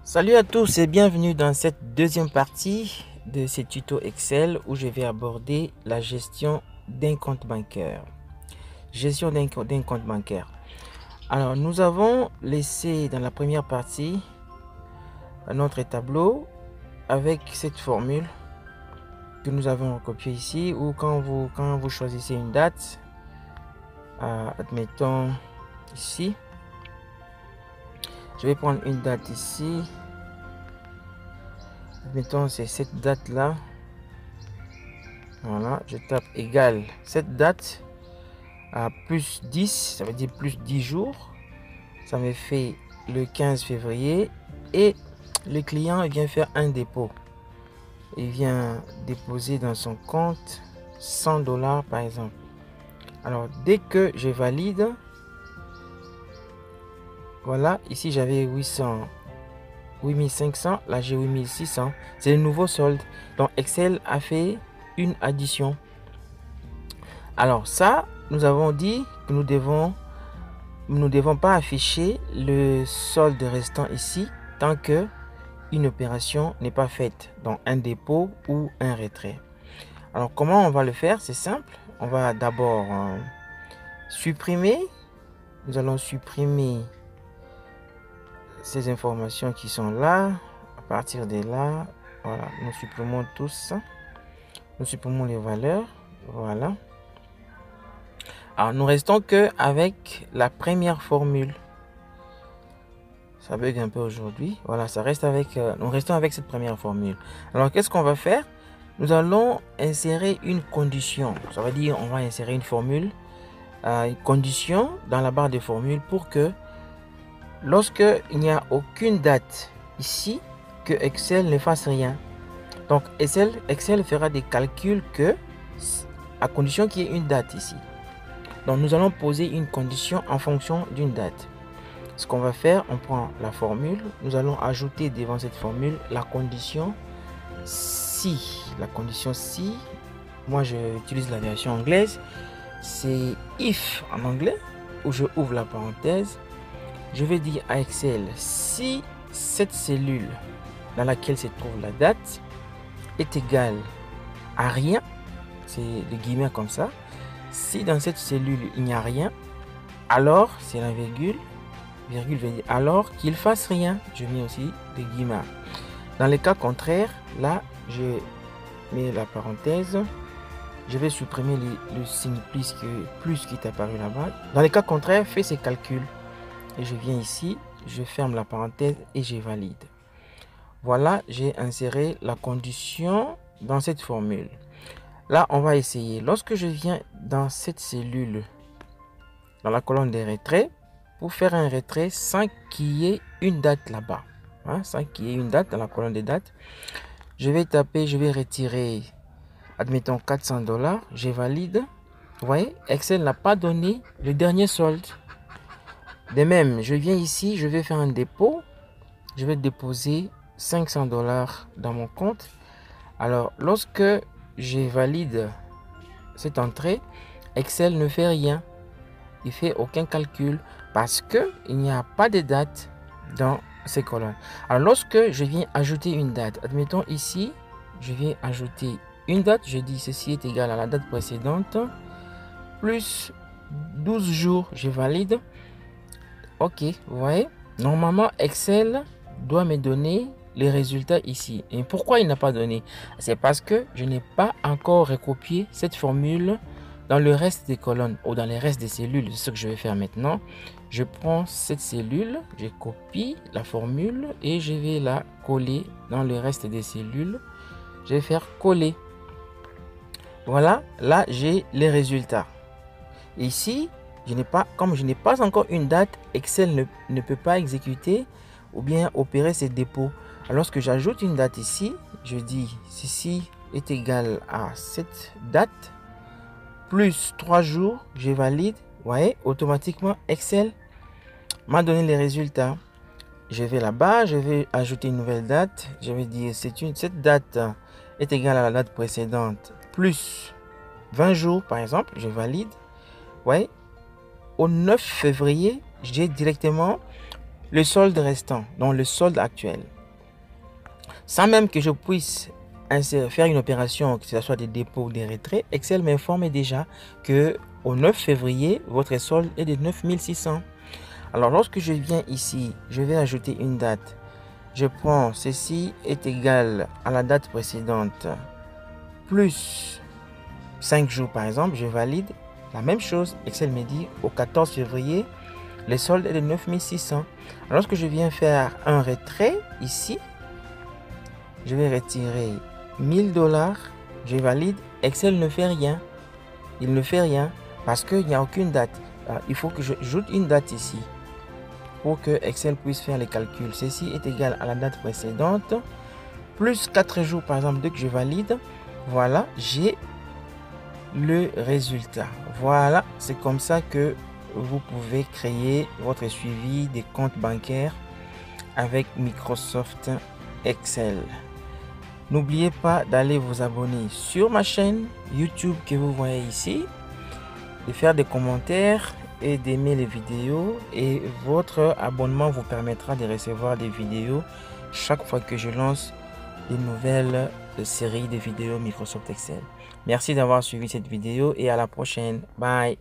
Salut à tous et bienvenue dans cette deuxième partie de ces tutos Excel où je vais aborder la gestion d'un compte bancaire. Gestion d'un compte bancaire. Alors nous avons laissé dans la première partie notre tableau avec cette formule que nous avons recopiée ici où quand vous choisissez une date, admettons ici, je vais prendre une date ici. Mettons c'est cette date là. Voilà, je tape égal cette date à plus 10, ça veut dire plus 10 jours. Ça me fait le 15 février et le client vient faire un dépôt. Il vient déposer dans son compte 100 $ par exemple. Alors dès que je valide, voilà, ici j'avais 8500, là j'ai 8600, c'est le nouveau solde. Donc Excel a fait une addition. Alors ça, nous avons dit que nous ne devons pas afficher le solde restant ici tant que une opération n'est pas faite, donc un dépôt ou un retrait. Alors comment on va le faire? C'est simple. On va d'abord supprimer. Nous allons supprimer ces informations qui sont là. À partir de là, voilà, nous supprimons tout ça. Nous supprimons les valeurs. Voilà. Alors nous restons que avec la première formule. Ça bug un peu aujourd'hui. Voilà, ça reste avec. Nous restons avec cette première formule. Alors qu'est-ce qu'on va faire? Nous allons insérer une condition. Ça veut dire on va insérer une formule, une condition dans la barre de formules pour que lorsque il n'y a aucune date ici, que Excel ne fasse rien. Donc Excel fera des calculs que à condition qu'il y ait une date ici. Donc nous allons poser une condition en fonction d'une date. Ce qu'on va faire, on prend la formule, nous allons ajouter devant cette formule la condition si. La condition si, moi j'utilise la version anglaise, c'est if en anglais, où je ouvre la parenthèse. Je vais dire à Excel si cette cellule dans laquelle se trouve la date est égale à rien, c'est le guillemets comme ça. Si dans cette cellule il n'y a rien, alors c'est la virgule veut dire alors qu'il fasse rien. Je mets aussi des guillemets. Dans les cas contraires, là je mets la parenthèse. Je vais supprimer le signe plus qui est apparu là-bas. Dans les cas contraires, fais ces calculs. Et je viens ici, je ferme la parenthèse et je valide. Voilà, j'ai inséré la condition dans cette formule. Là, on va essayer. Lorsque je viens dans cette cellule, dans la colonne des retraits, pour faire un retrait sans qu'il y ait une date là-bas, sans qu'il y ait une date dans la colonne des dates, je vais taper, je vais retirer, admettons 400 $, je valide. Vous voyez, Excel n'a pas donné le dernier solde. De même, je viens ici, je vais faire un dépôt, je vais déposer 500 $ dans mon compte. Alors, lorsque je valide cette entrée, Excel ne fait rien. Il fait aucun calcul parce que il n'y a pas de date dans ces colonnes. Alors, lorsque je viens ajouter une date, admettons ici, je viens ajouter une date, je dis ceci est égal à la date précédente, plus 12 jours, je valide. Ok, vous voyez, normalement Excel doit me donner les résultats ici. Et pourquoi il n'a pas donné? C'est parce que je n'ai pas encore recopié cette formule dans le reste des colonnes ou dans les restes des cellules. C'est ce que je vais faire maintenant. Je prends cette cellule, je copie la formule et je vais la coller dans le reste des cellules. Je vais faire coller. Voilà, là j'ai les résultats. Ici, comme je n'ai pas encore une date, Excel ne peut pas exécuter ou bien opérer ces dépôts. Alors, lorsque j'ajoute une date ici, je dis ceci est égal à cette date plus 3 jours, je valide. Vous voyez, automatiquement Excel m'a donné les résultats. Je vais là-bas, je vais ajouter une nouvelle date. Je vais dire cette date est égale à la date précédente plus 20 jours par exemple, je valide. Vous voyez, au 9 février, j'ai directement le solde restant, donc le solde actuel. Sans même que je puisse faire une opération, que ce soit des dépôts ou des retraits, Excel m'informe déjà que au 9 février, votre solde est de 9600. Alors lorsque je viens ici, je vais ajouter une date. Je prends ceci est égal à la date précédente plus 5 jours par exemple, je valide. La même chose, Excel me dit au 14 février, le solde est de 9600. Lorsque je viens faire un retrait ici, je vais retirer 1000 $, je valide, Excel ne fait rien. Il ne fait rien parce qu'il n'y a aucune date. Alors, il faut que j'ajoute une date ici pour que Excel puisse faire les calculs. Ceci est égal à la date précédente plus 4 jours par exemple. Dès que je valide, voilà, j'ai le résultat. Voilà, c'est comme ça que vous pouvez créer votre suivi des comptes bancaires avec Microsoft Excel. N'oubliez pas d'aller vous abonner sur ma chaîne YouTube que vous voyez ici, de faire des commentaires et d'aimer les vidéos, et votre abonnement vous permettra de recevoir des vidéos chaque fois que je lance une nouvelle série de vidéos Microsoft Excel. Merci d'avoir suivi cette vidéo et à la prochaine. Bye.